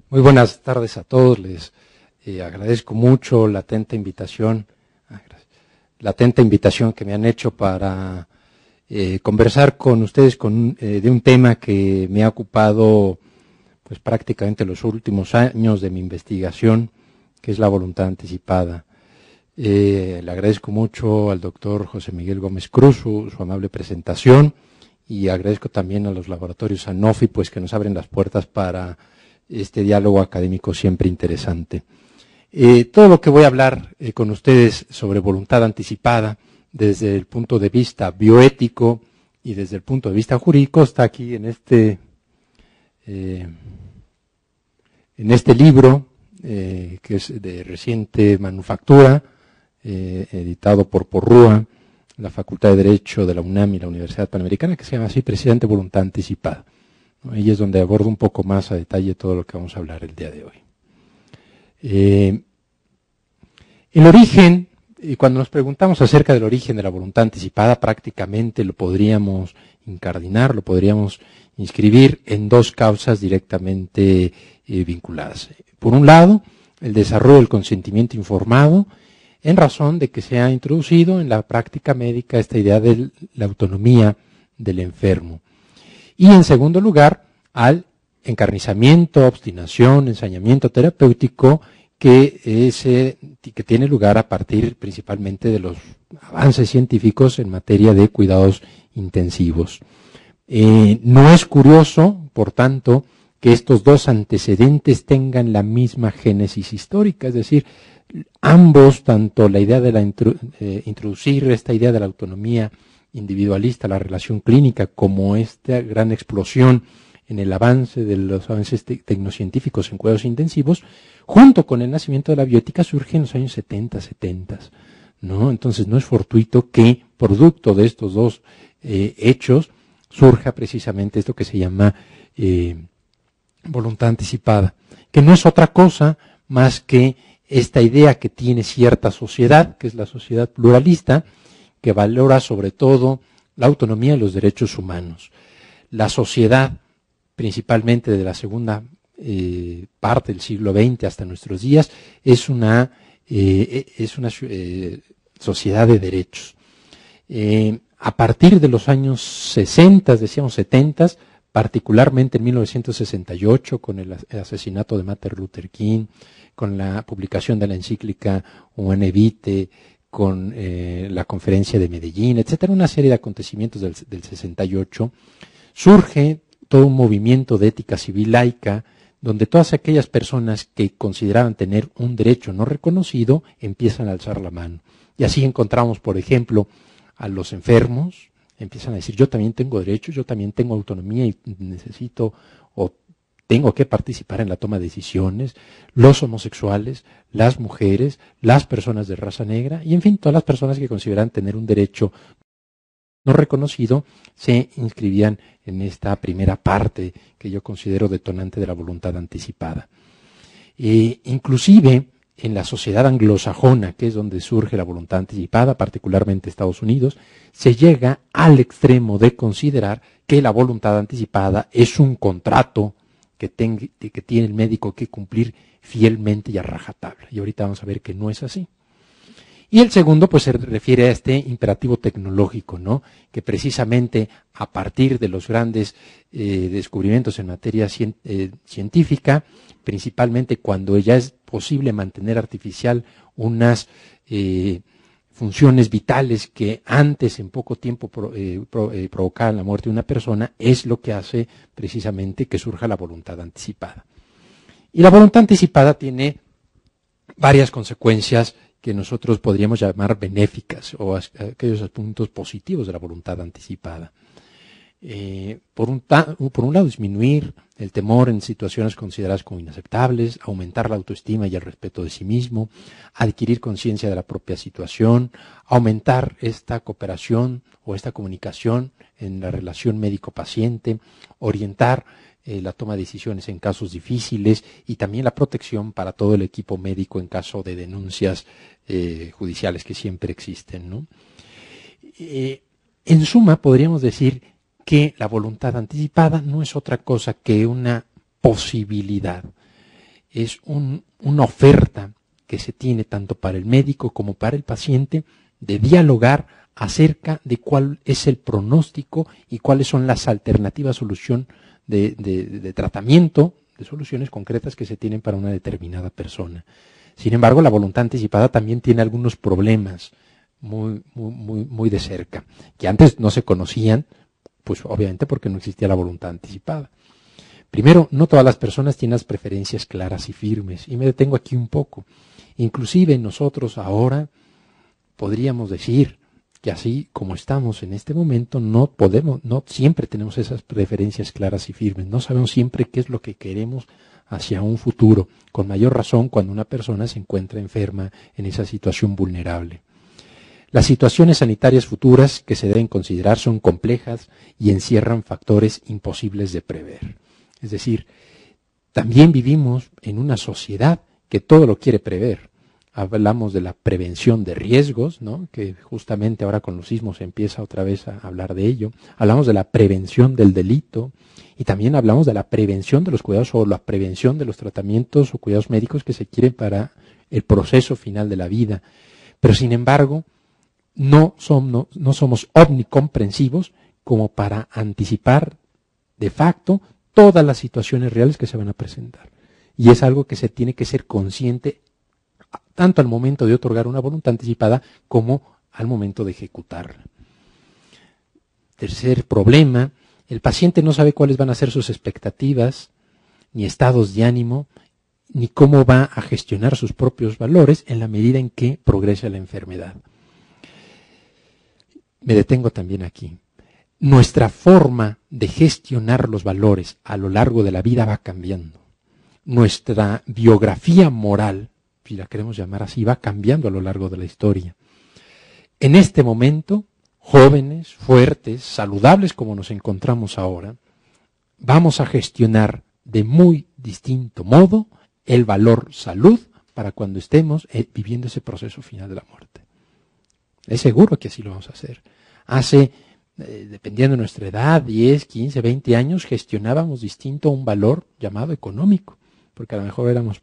Muy buenas tardes a todos. Les agradezco mucho la atenta invitación que me han hecho para conversar con ustedes de un tema que me ha ocupado pues prácticamente los últimos años de mi investigación, que es la voluntad anticipada. Le agradezco mucho al doctor José Miguel Gómez Cruz su amable presentación, y agradezco también a los laboratorios Sanofi, pues que nos abren las puertas para este diálogo académico siempre interesante. Todo lo que voy a hablar con ustedes sobre voluntad anticipada desde el punto de vista bioético y desde el punto de vista jurídico está aquí en este libro que es de reciente manufactura, editado por Porrúa, la Facultad de Derecho de la UNAM y la Universidad Panamericana, que se llama así precisamente Voluntad Anticipada. Ahí es donde abordo un poco más a detalle todo lo que vamos a hablar el día de hoy. El origen, y cuando nos preguntamos acerca del origen de la voluntad anticipada, prácticamente lo podríamos incardinar, lo podríamos inscribir en dos causas directamente vinculadas. Por un lado, el desarrollo del consentimiento informado, en razón de que se ha introducido en la práctica médica esta idea de la autonomía del enfermo. Y en segundo lugar, al encarnizamiento, obstinación, ensañamiento terapéutico que tiene lugar a partir principalmente de los avances científicos en materia de cuidados intensivos. No es curioso, por tanto, que estos dos antecedentes tengan la misma génesis histórica, es decir, ambos, tanto la idea de introducir esta idea de la autonomía individualista, la relación clínica, como esta gran explosión en el avance de los avances tecnocientíficos en cuidados intensivos, junto con el nacimiento de la bioética, surge en los años 70, ¿no? Entonces no es fortuito que, producto de estos dos hechos, surja precisamente esto que se llama voluntad anticipada, que no es otra cosa más que esta idea que tiene cierta sociedad, que es la sociedad pluralista, que valora sobre todo la autonomía y los derechos humanos. La sociedad, principalmente de la segunda parte del siglo XX hasta nuestros días, es una sociedad de derechos. A partir de los años 60, decíamos 70, particularmente en 1968, con el asesinato de Martin Luther King, con la publicación de la encíclica Humanae Vitae, con la conferencia de Medellín, etcétera, una serie de acontecimientos del 68, surge todo un movimiento de ética civil laica, donde todas aquellas personas que consideraban tener un derecho no reconocido empiezan a alzar la mano. Y así encontramos, por ejemplo, a los enfermos, empiezan a decir, yo también tengo derechos, yo también tengo autonomía y necesito o tengo que participar en la toma de decisiones, los homosexuales, las mujeres, las personas de raza negra y, en fin, todas las personas que consideran tener un derecho no reconocido se inscribían en esta primera parte que yo considero detonante de la voluntad anticipada. Inclusive en la sociedad anglosajona, que es donde surge la voluntad anticipada, particularmente Estados Unidos, se llega al extremo de considerar que la voluntad anticipada es un contrato que tiene el médico que cumplir fielmente y a rajatabla. Y ahorita vamos a ver que no es así. Y el segundo, pues se refiere a este imperativo tecnológico, ¿no? Que precisamente a partir de los grandes descubrimientos en materia científica, principalmente cuando ya es posible mantener artificial unas funciones vitales que antes en poco tiempo provocaban la muerte de una persona, es lo que hace precisamente que surja la voluntad anticipada. Y la voluntad anticipada tiene varias consecuencias que nosotros podríamos llamar benéficas o aquellos puntos positivos de la voluntad anticipada. Por un lado, disminuir el temor en situaciones consideradas como inaceptables, aumentar la autoestima y el respeto de sí mismo, adquirir conciencia de la propia situación, aumentar esta cooperación o esta comunicación en la relación médico-paciente, orientar la toma de decisiones en casos difíciles y también la protección para todo el equipo médico en caso de denuncias judiciales que siempre existen, ¿no? En suma, podríamos decir que la voluntad anticipada no es otra cosa que una posibilidad. es una oferta que se tiene tanto para el médico como para el paciente de dialogar acerca de cuál es el pronóstico y cuáles son las alternativas solución de tratamiento, de soluciones concretas que se tienen para una determinada persona. Sin embargo, la voluntad anticipada también tiene algunos problemas muy de cerca, que antes no se conocían, pues obviamente porque no existía la voluntad anticipada. Primero, no todas las personas tienen las preferencias claras y firmes, y me detengo aquí un poco. Inclusive nosotros ahora podríamos decir que así como estamos en este momento, no siempre tenemos esas preferencias claras y firmes, no sabemos siempre qué es lo que queremos hacia un futuro, con mayor razón cuando una persona se encuentra enferma en esa situación vulnerable. Las situaciones sanitarias futuras que se deben considerar son complejas y encierran factores imposibles de prever. Es decir, también vivimos en una sociedad que todo lo quiere prever. Hablamos de la prevención de riesgos, ¿no? Que justamente ahora con los sismos se empieza otra vez a hablar de ello. Hablamos de la prevención del delito y también hablamos de la prevención de los cuidados o la prevención de los tratamientos o cuidados médicos que se quieren para el proceso final de la vida. Pero sin embargo, no somos omnicomprensivos como para anticipar de facto todas las situaciones reales que se van a presentar. Y es algo que se tiene que ser consciente tanto al momento de otorgar una voluntad anticipada como al momento de ejecutarla. Tercer problema, el paciente no sabe cuáles van a ser sus expectativas, ni estados de ánimo, ni cómo va a gestionar sus propios valores en la medida en que progresa la enfermedad. Me detengo también aquí. Nuestra forma de gestionar los valores a lo largo de la vida va cambiando. Nuestra biografía moral, si la queremos llamar así, va cambiando a lo largo de la historia. En este momento, jóvenes, fuertes, saludables como nos encontramos ahora, vamos a gestionar de muy distinto modo el valor salud para cuando estemos viviendo ese proceso final de la muerte. Es seguro que así lo vamos a hacer. Dependiendo de nuestra edad, 10, 15, 20 años, gestionábamos distinto un valor llamado económico, porque a lo mejor éramos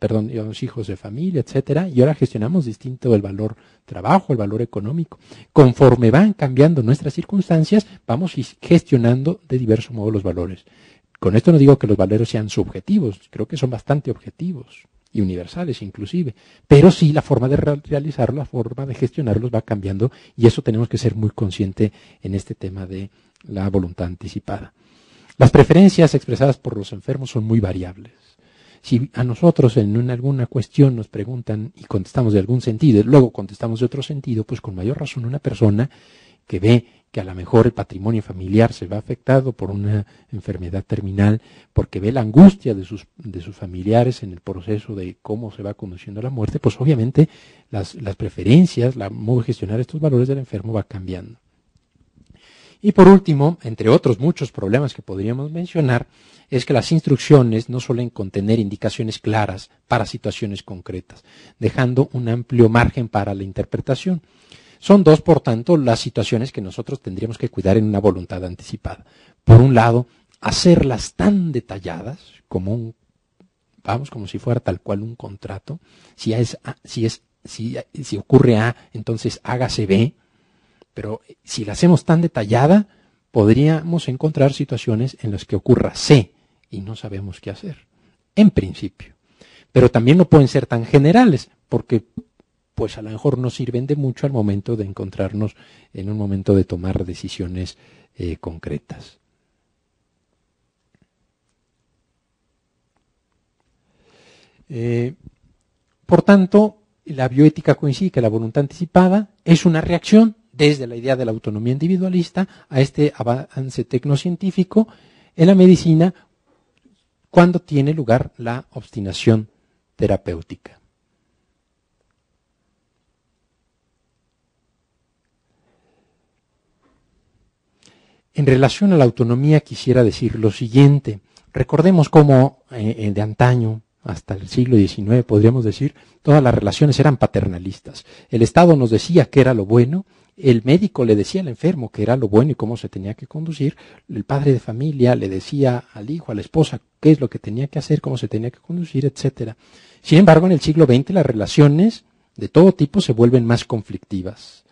éramos hijos de familia, etcétera, y ahora gestionamos distinto el valor trabajo, el valor económico. Conforme van cambiando nuestras circunstancias, vamos gestionando de diverso modo los valores. Con esto no digo que los valores sean subjetivos, creo que son bastante objetivos y universales inclusive, pero sí la forma de realizarlo, la forma de gestionarlos va cambiando y eso tenemos que ser muy conscientes en este tema de la voluntad anticipada. Las preferencias expresadas por los enfermos son muy variables. Si a nosotros en alguna cuestión nos preguntan y contestamos de algún sentido y luego contestamos de otro sentido, pues con mayor razón una persona que ve que a lo mejor el patrimonio familiar se va afectado por una enfermedad terminal, porque ve la angustia de sus familiares en el proceso de cómo se va conduciendo la muerte, pues obviamente las preferencias, la modo de gestionar estos valores del enfermo va cambiando. Y por último, entre otros muchos problemas que podríamos mencionar, es que las instrucciones no suelen contener indicaciones claras para situaciones concretas, dejando un amplio margen para la interpretación. Son dos, por tanto, las situaciones que nosotros tendríamos que cuidar en una voluntad anticipada. Por un lado, hacerlas tan detalladas como si fuera tal cual un contrato. Si ocurre A, entonces hágase B. Pero si la hacemos tan detallada, podríamos encontrar situaciones en las que ocurra C y no sabemos qué hacer, en principio. Pero también no pueden ser tan generales, porque pues a lo mejor no sirven de mucho al momento de encontrarnos en un momento de tomar decisiones concretas. Por tanto, la bioética coincide que la voluntad anticipada es una reacción desde la idea de la autonomía individualista a este avance tecnocientífico en la medicina cuando tiene lugar la obstinación terapéutica. En relación a la autonomía quisiera decir lo siguiente. Recordemos cómo de antaño, hasta el siglo XIX, podríamos decir, todas las relaciones eran paternalistas. El Estado nos decía qué era lo bueno el médico le decía al enfermo que era lo bueno y cómo se tenía que conducir, el padre de familia le decía al hijo, a la esposa, qué es lo que tenía que hacer, cómo se tenía que conducir, etcétera. Sin embargo, en el siglo XX las relaciones de todo tipo se vuelven más conflictivas.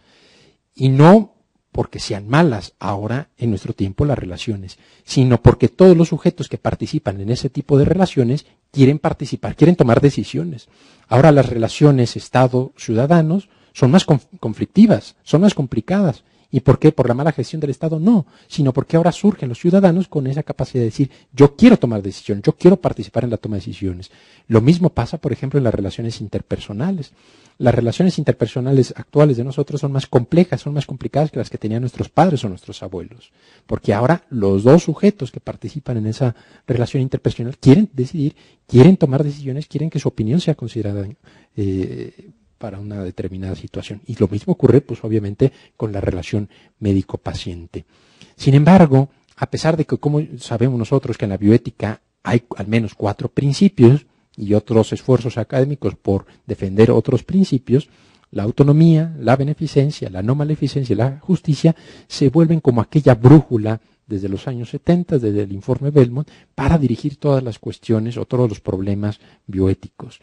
Y no porque sean malas ahora en nuestro tiempo las relaciones, sino porque todos los sujetos que participan en ese tipo de relaciones quieren participar, quieren tomar decisiones. Ahora las relaciones Estado-ciudadanos son más conflictivas, son más complicadas. ¿Y por qué? ¿Por la mala gestión del Estado? No, sino porque ahora surgen los ciudadanos con esa capacidad de decir, yo quiero tomar decisiones, yo quiero participar en la toma de decisiones. Lo mismo pasa, por ejemplo, en las relaciones interpersonales. Las relaciones interpersonales actuales de nosotros son más complejas, son más complicadas que las que tenían nuestros padres o nuestros abuelos. Porque ahora los dos sujetos que participan en esa relación interpersonal quieren decidir, quieren tomar decisiones, quieren que su opinión sea considerada para una determinada situación. Y lo mismo ocurre, pues obviamente, con la relación médico-paciente. Sin embargo, a pesar de que, como sabemos nosotros, que en la bioética hay al menos 4 principios y otros esfuerzos académicos por defender otros principios, la autonomía, la beneficencia, la no maleficencia y la justicia se vuelven como aquella brújula desde los años 70, desde el informe Belmont, para dirigir todas las cuestiones o todos los problemas bioéticos.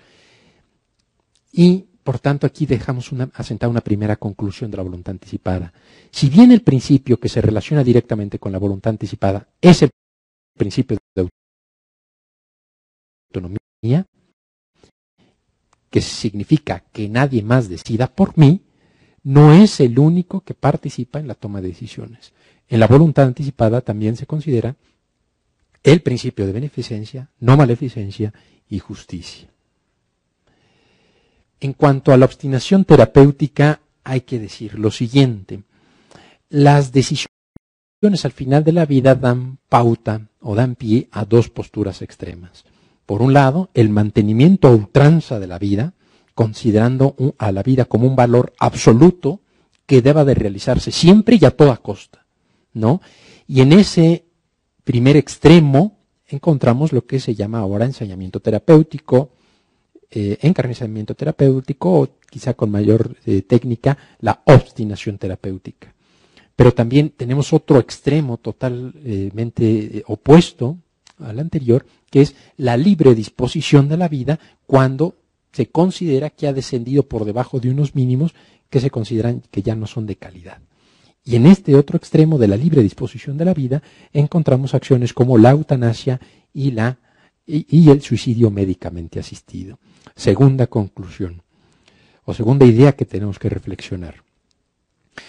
Y por tanto, aquí dejamos asentada una primera conclusión de la voluntad anticipada. Si bien el principio que se relaciona directamente con la voluntad anticipada es el principio de autonomía, que significa que nadie más decida por mí, no es el único que participa en la toma de decisiones. En la voluntad anticipada también se considera el principio de beneficencia, no maleficencia y justicia. En cuanto a la obstinación terapéutica, hay que decir lo siguiente. Las decisiones al final de la vida dan pauta o dan pie a 2 posturas extremas. Por un lado, el mantenimiento a ultranza de la vida, considerando a la vida como un valor absoluto que deba de realizarse siempre y a toda costa, ¿no? Y en ese primer extremo encontramos lo que se llama ahora ensañamiento terapéutico, encarnizamiento terapéutico o quizá con mayor técnica la obstinación terapéutica. Pero también tenemos otro extremo totalmente opuesto al anterior, que es la libre disposición de la vida cuando se considera que ha descendido por debajo de unos mínimos que se consideran que ya no son de calidad. Y en este otro extremo de la libre disposición de la vida encontramos acciones como la eutanasia y el suicidio médicamente asistido. Segunda conclusión, o segunda idea que tenemos que reflexionar.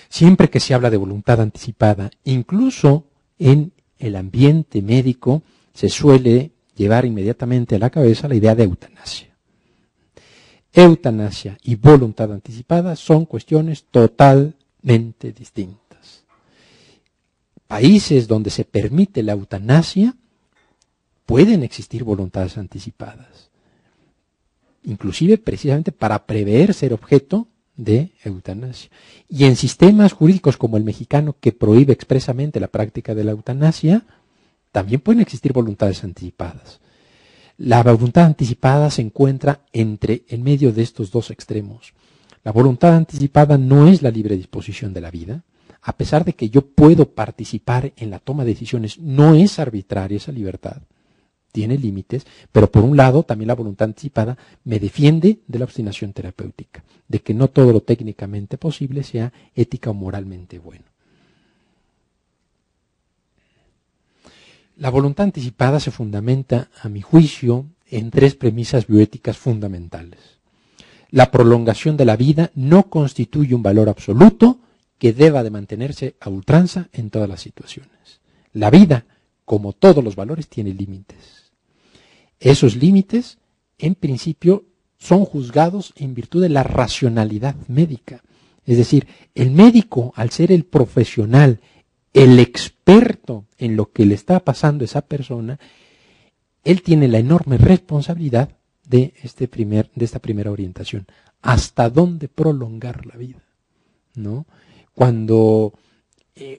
Siempre que se habla de voluntad anticipada, incluso en el ambiente médico, se suele llevar inmediatamente a la cabeza la idea de eutanasia. Eutanasia y voluntad anticipada son cuestiones totalmente distintas. Países donde se permite la eutanasia, pueden existir voluntades anticipadas, inclusive precisamente para prever ser objeto de eutanasia. Y en sistemas jurídicos como el mexicano, que prohíbe expresamente la práctica de la eutanasia, también pueden existir voluntades anticipadas. La voluntad anticipada se encuentra en medio de estos 2 extremos. La voluntad anticipada no es la libre disposición de la vida. A pesar de que yo puedo participar en la toma de decisiones, no es arbitraria esa libertad. Tiene límites, pero por un lado también la voluntad anticipada me defiende de la obstinación terapéutica, de que no todo lo técnicamente posible sea ética o moralmente bueno. La voluntad anticipada se fundamenta, a mi juicio, en 3 premisas bioéticas fundamentales. La prolongación de la vida no constituye un valor absoluto que deba de mantenerse a ultranza en todas las situaciones. La vida, como todos los valores, tiene límites. Esos límites, en principio, son juzgados en virtud de la racionalidad médica. Es decir, el médico, al ser el profesional, el experto en lo que le está pasando a esa persona, él tiene la enorme responsabilidad de esta primera orientación. ¿Hasta dónde prolongar la vida? ¿No? Cuando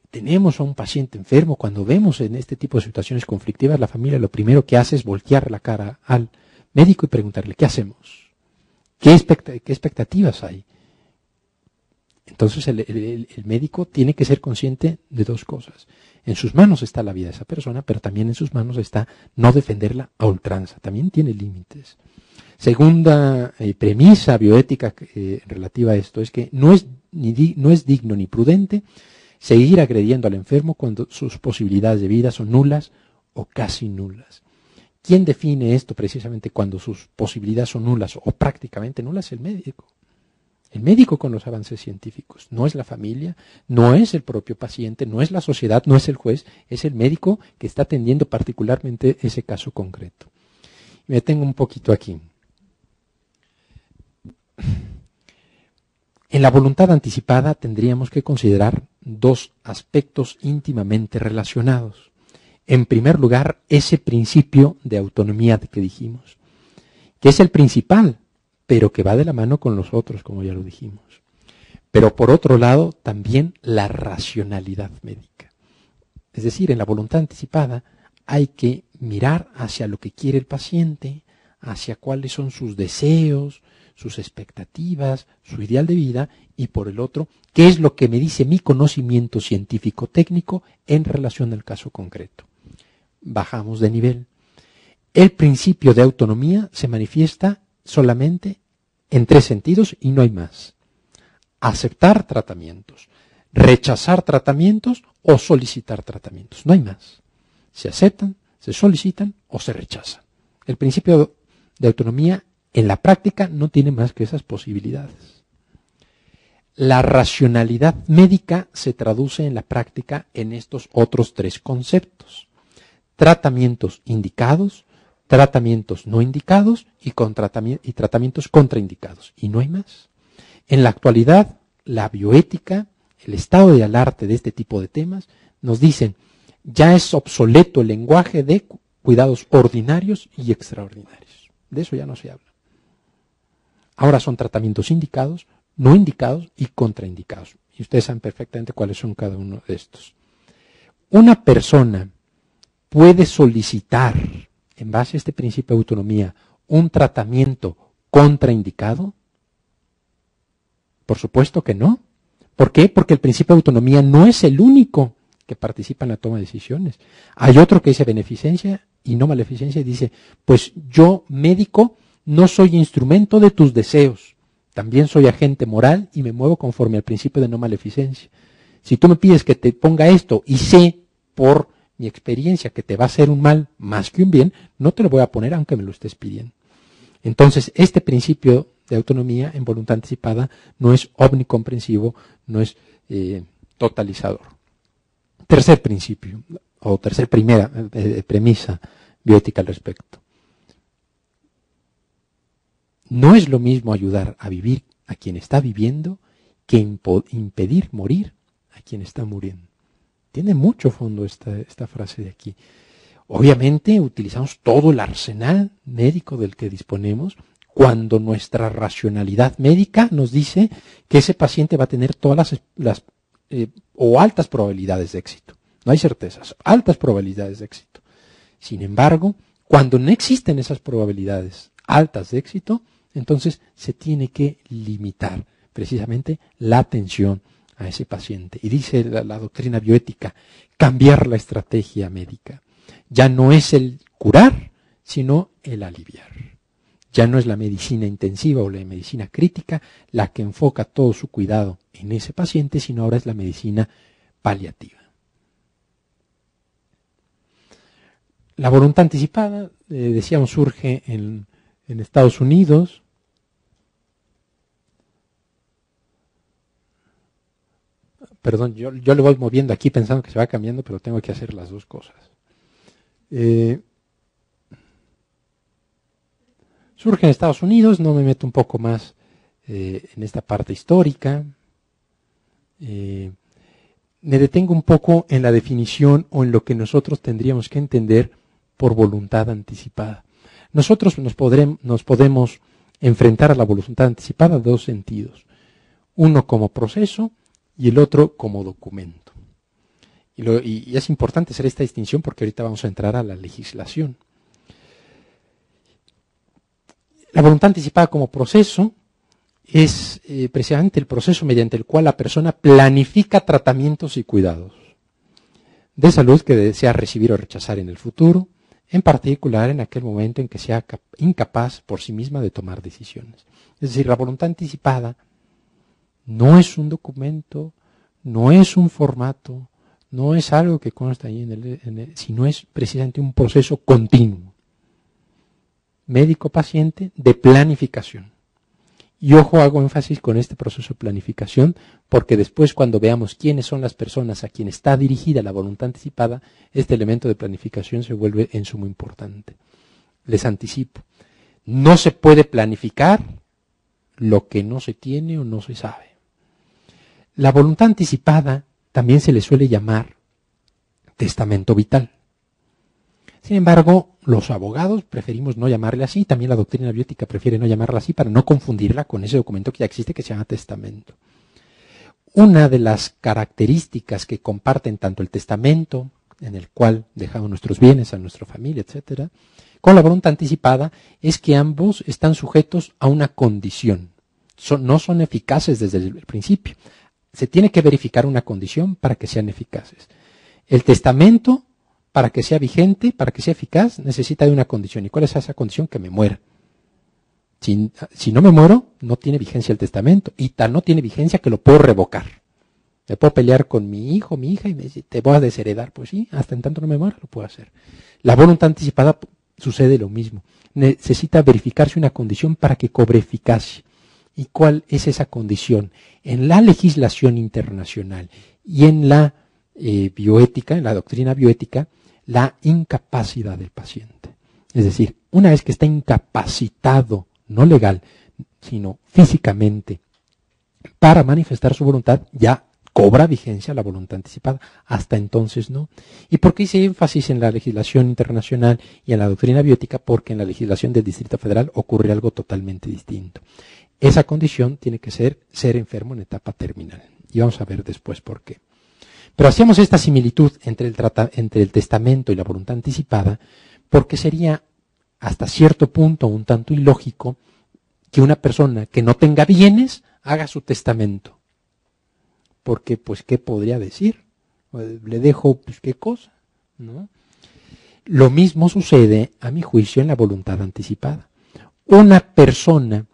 tenemos a un paciente enfermo, cuando vemos en este tipo de situaciones conflictivas, la familia lo primero que hace es voltear la cara al médico y preguntarle, ¿qué hacemos? ¿Qué expectativas hay? Entonces el médico tiene que ser consciente de dos cosas. En sus manos está la vida de esa persona, pero también en sus manos está no defenderla a ultranza. También tiene límites. Segunda premisa bioética relativa a esto es que no es digno ni prudente seguir agrediendo al enfermo cuando sus posibilidades de vida son nulas o casi nulas. ¿Quién define esto precisamente cuando sus posibilidades son nulas o prácticamente nulas? El médico. El médico con los avances científicos. No es la familia, no es el propio paciente, no es la sociedad, no es el juez, es el médico que está atendiendo particularmente ese caso concreto. Me detengo un poquito aquí. En la voluntad anticipada tendríamos que considerar dos aspectos íntimamente relacionados. En primer lugar, ese principio de autonomía que dijimos, que es el principal, pero que va de la mano con los otros, como ya lo dijimos. Pero por otro lado, también la racionalidad médica. Es decir, en la voluntad anticipada hay que mirar hacia lo que quiere el paciente, hacia cuáles son sus deseos, sus expectativas, su ideal de vida, y por el otro, qué es lo que me dice mi conocimiento científico-técnico en relación al caso concreto. Bajamos de nivel. El principio de autonomía se manifiesta solamente en tres sentidos y no hay más. Aceptar tratamientos, rechazar tratamientos o solicitar tratamientos. No hay más. Se aceptan, se solicitan o se rechazan. El principio de autonomía en la práctica no tiene más que esas posibilidades. La racionalidad médica se traduce en la práctica en estos otros tres conceptos. Tratamientos indicados, tratamientos no indicados y tratamientos contraindicados. Y no hay más. En la actualidad, la bioética, el estado del arte de este tipo de temas, nos dicen, ya es obsoleto el lenguaje de cuidados ordinarios y extraordinarios. De eso ya no se habla. Ahora son tratamientos indicados, no indicados y contraindicados. Y ustedes saben perfectamente cuáles son cada uno de estos. Una persona puede solicitar, en base a este principio de autonomía, un tratamiento contraindicado. Por supuesto que no. ¿Por qué? Porque el principio de autonomía no es el único que participa en la toma de decisiones. Hay otro que dice beneficencia y no maleficencia y dice, pues yo, médico, no soy instrumento de tus deseos. También soy agente moral y me muevo conforme al principio de no maleficencia. Si tú me pides que te ponga esto y sé por mi experiencia que te va a hacer un mal más que un bien, no te lo voy a poner aunque me lo estés pidiendo. Entonces, este principio de autonomía en voluntad anticipada no es omnicomprensivo, no es totalizador. Tercer principio, o primera premisa bioética al respecto. No es lo mismo ayudar a vivir a quien está viviendo que impedir morir a quien está muriendo. Tiene mucho fondo esta frase de aquí. Obviamente utilizamos todo el arsenal médico del que disponemos cuando nuestra racionalidad médica nos dice que ese paciente va a tener todas las o altas probabilidades de éxito. No hay certezas, altas probabilidades de éxito. Sin embargo, cuando no existen esas probabilidades altas de éxito, entonces se tiene que limitar precisamente la atención a ese paciente. Y dice la doctrina bioética, cambiar la estrategia médica. Ya no es el curar, sino el aliviar. Ya no es la medicina intensiva o la medicina crítica la que enfoca todo su cuidado en ese paciente, sino ahora es la medicina paliativa. La voluntad anticipada, decíamos, surge en Estados Unidos. Perdón, yo le voy moviendo aquí pensando que se va cambiando, pero tengo que hacer las dos cosas. Surge en Estados Unidos, no me meto un poco más en esta parte histórica. Me detengo un poco en la definición o en lo que nosotros tendríamos que entender por voluntad anticipada. Nosotros nos podemos enfrentar a la voluntad anticipada en dos sentidos. Uno como proceso y el otro como documento. Y es importante hacer esta distinción porque ahorita vamos a entrar a la legislación. La voluntad anticipada como proceso es precisamente el proceso mediante el cual la persona planifica tratamientos y cuidados de salud que desea recibir o rechazar en el futuro, en particular en aquel momento en que sea incapaz por sí misma de tomar decisiones. Es decir, la voluntad anticipada no es un documento, no es un formato, no es algo que consta ahí sino es precisamente un proceso continuo, médico-paciente, de planificación. Y ojo, hago énfasis con este proceso de planificación, porque después cuando veamos quiénes son las personas a quienes está dirigida la voluntad anticipada, este elemento de planificación se vuelve en sumo importante. Les anticipo, no se puede planificar lo que no se tiene o no se sabe. La voluntad anticipada también se le suele llamar testamento vital. Sin embargo, los abogados preferimos no llamarle así, también la doctrina biótica prefiere no llamarla así para no confundirla con ese documento que ya existe que se llama testamento. Una de las características que comparten tanto el testamento, en el cual dejamos nuestros bienes a nuestra familia, etcétera, con la voluntad anticipada, es que ambos están sujetos a una condición. No son eficaces desde el principio. Se tiene que verificar una condición para que sean eficaces. El testamento, para que sea vigente, para que sea eficaz, necesita de una condición. ¿Y cuál es esa condición? Que me muera. Si no me muero, no tiene vigencia el testamento. Y tal no tiene vigencia que lo puedo revocar. Me puedo pelear con mi hijo, mi hija, y me dice, te voy a desheredar. Pues sí, hasta en tanto no me muera, lo puedo hacer. La voluntad anticipada sucede lo mismo. Necesita verificarse una condición para que cobre eficacia. ¿Y cuál es esa condición? En la legislación internacional y en la bioética, en la doctrina bioética, la incapacidad del paciente. Es decir, una vez que está incapacitado, no legal, sino físicamente, para manifestar su voluntad, ya cobra vigencia la voluntad anticipada. Hasta entonces no. ¿Y por qué hice énfasis en la legislación internacional y en la doctrina bioética? Porque en la legislación del Distrito Federal ocurre algo totalmente distinto. Esa condición tiene que ser enfermo en etapa terminal. Y vamos a ver después por qué. Pero hacíamos esta similitud entre el testamento y la voluntad anticipada porque sería hasta cierto punto un tanto ilógico que una persona que no tenga bienes haga su testamento. Porque, pues, ¿qué podría decir? Le dejo, pues, ¿qué cosa? ¿No? Lo mismo sucede, a mi juicio, en la voluntad anticipada. Una persona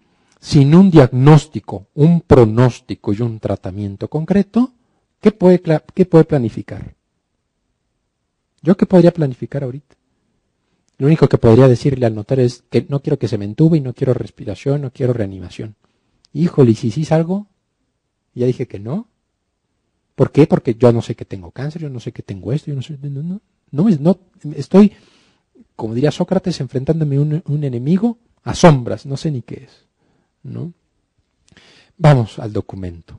sin un diagnóstico, un pronóstico y un tratamiento concreto, ¿qué puede planificar? ¿Yo qué podría planificar ahorita? Lo único que podría decirle al notario es que no quiero que se me entube y no quiero respiración, no quiero reanimación. Híjole, ¿y si sí salgo? Ya dije que no. ¿Por qué? Porque yo no sé que tengo cáncer, yo no sé que tengo esto, yo no sé, no, estoy, como diría Sócrates, enfrentándome a un enemigo a sombras, no sé ni qué es, ¿no? Vamos al documento.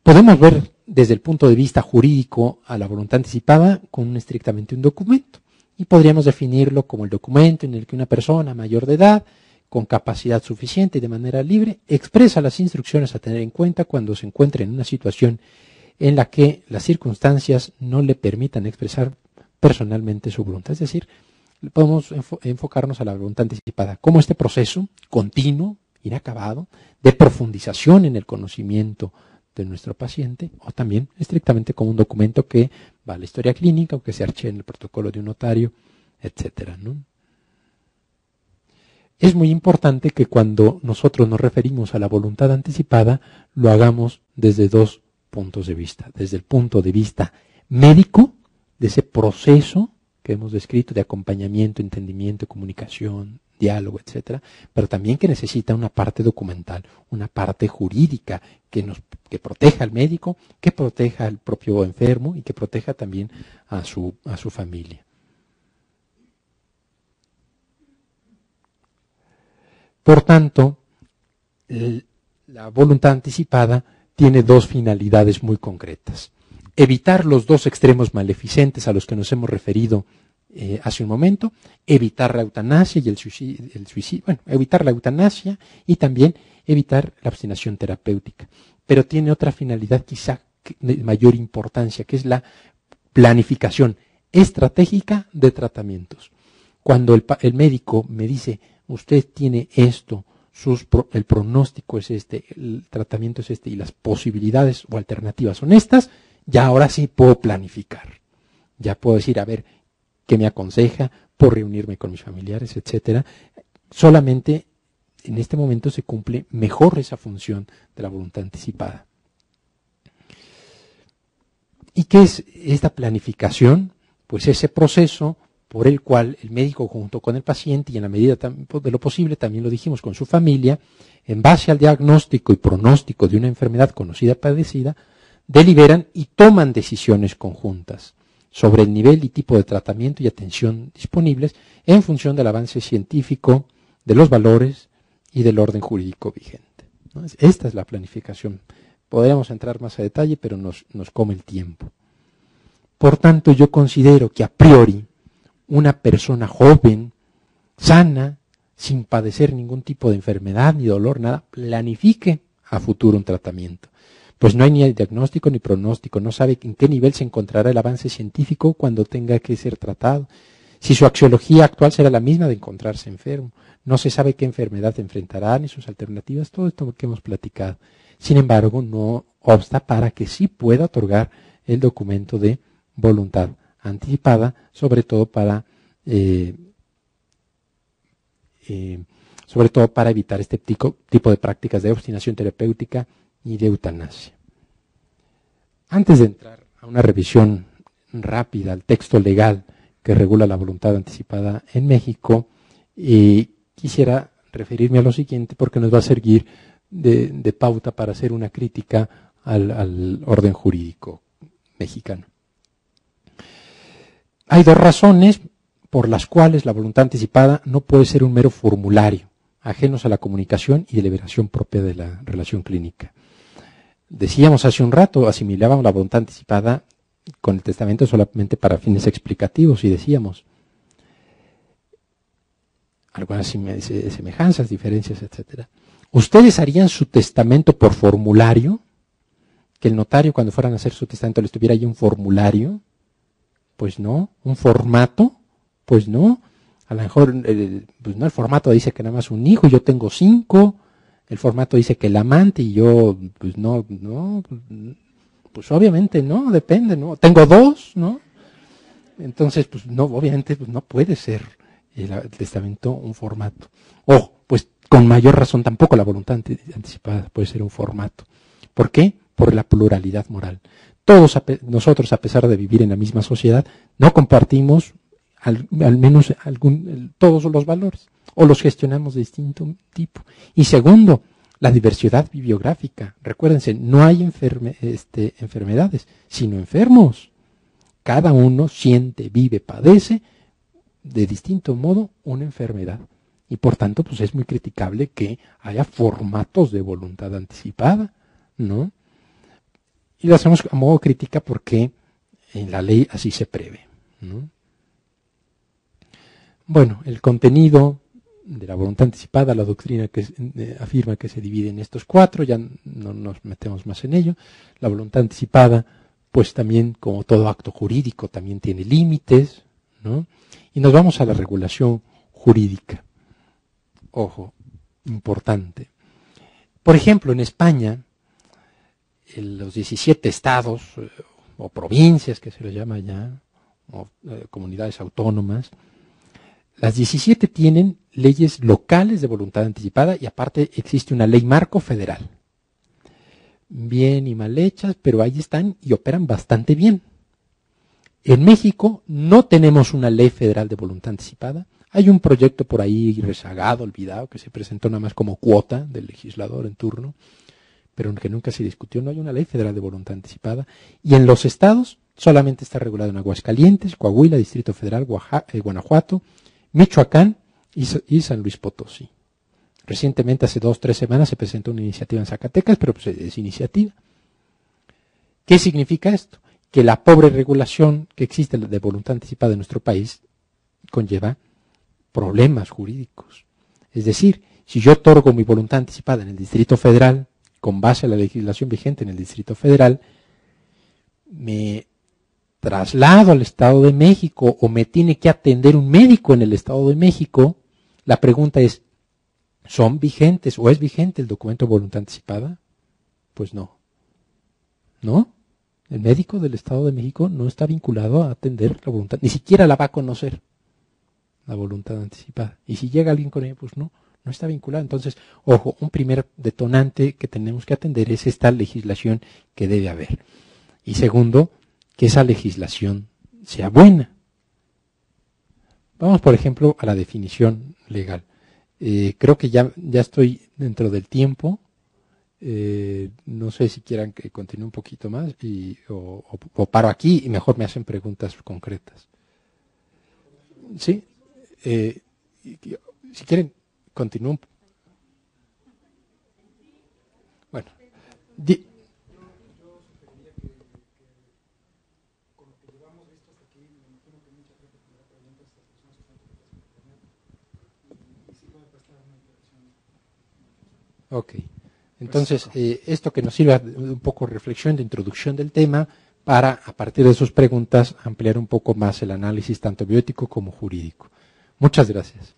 Podemos ver desde el punto de vista jurídico a la voluntad anticipada como estrictamente un documento y podríamos definirlo como el documento en el que una persona mayor de edad, con capacidad suficiente y de manera libre, expresa las instrucciones a tener en cuenta cuando se encuentre en una situación en la que las circunstancias no le permitan expresar personalmente su voluntad. Es decir, podemos enfocarnos a la voluntad anticipada como este proceso continuo, inacabado, de profundización en el conocimiento de nuestro paciente, o también estrictamente como un documento que va a la historia clínica o que se archiva en el protocolo de un notario, etcétera, ¿no? Es muy importante que cuando nosotros nos referimos a la voluntad anticipada, lo hagamos desde dos puntos de vista. Desde el punto de vista médico, de ese proceso que hemos descrito de acompañamiento, entendimiento, comunicación, diálogo, etcétera, pero también que necesita una parte documental, una parte jurídica que proteja al médico, que proteja al propio enfermo y que proteja también a su familia. Por tanto, la voluntad anticipada tiene dos finalidades muy concretas. Evitar los dos extremos maleficentes a los que nos hemos referido hace un momento, evitar la eutanasia y el suicidio, evitar la eutanasia y también evitar la abstinación terapéutica. Pero tiene otra finalidad quizá de mayor importancia, que es la planificación estratégica de tratamientos. Cuando el médico me dice, usted tiene esto, el pronóstico es este, el tratamiento es este y las posibilidades o alternativas son estas, ya ahora sí puedo planificar. Ya puedo decir, a ver, ¿qué me aconseja? Puedo reunirme con mis familiares, etcétera. Solamente en este momento se cumple mejor esa función de la voluntad anticipada. ¿Y qué es esta planificación? Pues ese proceso por el cual el médico junto con el paciente y en la medida de lo posible, también lo dijimos, con su familia, en base al diagnóstico y pronóstico de una enfermedad conocida padecida, deliberan y toman decisiones conjuntas sobre el nivel y tipo de tratamiento y atención disponibles en función del avance científico, de los valores y del orden jurídico vigente. Esta es la planificación. Podríamos entrar más a detalle, pero nos come el tiempo. Por tanto, yo considero que a priori una persona joven, sana, sin padecer ningún tipo de enfermedad ni dolor, nada, planifique a futuro un tratamiento. Pues no hay ni diagnóstico ni pronóstico, no sabe en qué nivel se encontrará el avance científico cuando tenga que ser tratado. Si su axiología actual será la misma de encontrarse enfermo, no se sabe qué enfermedad enfrentará ni sus alternativas, todo esto que hemos platicado. Sin embargo, no obsta para que sí pueda otorgar el documento de voluntad anticipada, sobre todo para evitar este tipo de prácticas de obstinación terapéutica y de eutanasia. Antes de entrar a una revisión rápida al texto legal que regula la voluntad anticipada en México, quisiera referirme a lo siguiente porque nos va a servir de pauta para hacer una crítica al orden jurídico mexicano. Hay dos razones por las cuales la voluntad anticipada no puede ser un mero formulario, ajenos a la comunicación y deliberación propia de la relación clínica. Decíamos hace un rato, asimilábamos la voluntad anticipada con el testamento solamente para fines explicativos y decíamos algunas semejanzas, diferencias, etcétera. ¿Ustedes harían su testamento por formulario? ¿Que el notario cuando fueran a hacer su testamento les tuviera ahí un formulario? Pues no. ¿Un formato? Pues no. A lo mejor, pues no, el formato dice que nada más un hijo y yo tengo 5. El formato dice que el amante y yo, pues no, pues obviamente no, depende, ¿no? Tengo 2, ¿no? Entonces, pues no, obviamente pues no puede ser el testamento un formato. Pues con mayor razón tampoco la voluntad anticipada puede ser un formato. ¿Por qué? Por la pluralidad moral. Todos nosotros, a pesar de vivir en la misma sociedad, no compartimos al menos todos los valores o los gestionamos de distinto tipo. Y segundo, la diversidad bibliográfica. Recuérdense, no hay enfermedades, sino enfermos. Cada uno siente, vive, padece de distinto modo una enfermedad. Y por tanto, pues es muy criticable que haya formatos de voluntad anticipada, ¿no? Y lo hacemos a modo crítica porque en la ley así se prevé, ¿no? Bueno, el contenido de la voluntad anticipada, la doctrina que afirma que se divide en estos 4, ya no nos metemos más en ello. La voluntad anticipada, pues también, como todo acto jurídico, también tiene límites, ¿no? Y nos vamos a la regulación jurídica. Ojo, importante. Por ejemplo, en España, en los 17 estados o provincias, que se les llama ya, o comunidades autónomas, las 17 tienen leyes locales de voluntad anticipada y aparte existe una ley marco federal. Bien y mal hechas, pero ahí están y operan bastante bien. En México no tenemos una ley federal de voluntad anticipada. Hay un proyecto por ahí rezagado, olvidado, que se presentó nada más como cuota del legislador en turno, pero que nunca se discutió. No hay una ley federal de voluntad anticipada. Y en los estados solamente está regulado en Aguascalientes, Coahuila, Distrito Federal, Guanajuato, Michoacán y San Luis Potosí. Recientemente, hace 2 o 3 semanas, se presentó una iniciativa en Zacatecas, pero pues es iniciativa. ¿Qué significa esto? Que la pobre regulación que existe de voluntad anticipada en nuestro país conlleva problemas jurídicos. Es decir, si yo otorgo mi voluntad anticipada en el Distrito Federal, con base a la legislación vigente en el Distrito Federal, me traslado al Estado de México o me tiene que atender un médico en el Estado de México, la pregunta es, ¿Son vigentes o es vigente el documento de voluntad anticipada? Pues no. ¿No? El médico del Estado de México no está vinculado a atender la voluntad, ni siquiera la va a conocer, la voluntad anticipada. Y si llega alguien con ella, pues no está vinculado. Entonces, ojo, un primer detonante que tenemos que atender es esta legislación que debe haber. Y segundo, que esa legislación sea buena. Vamos, por ejemplo, a la definición legal. Creo que ya estoy dentro del tiempo. No sé si quieran que continúe un poquito más o paro aquí y mejor me hacen preguntas concretas. ¿Sí? Si quieren, continúo. Bueno. Ok. Entonces, esto que nos sirva de un poco de reflexión, de introducción del tema, para, a partir de sus preguntas, ampliar un poco más el análisis tanto bioético como jurídico. Muchas gracias.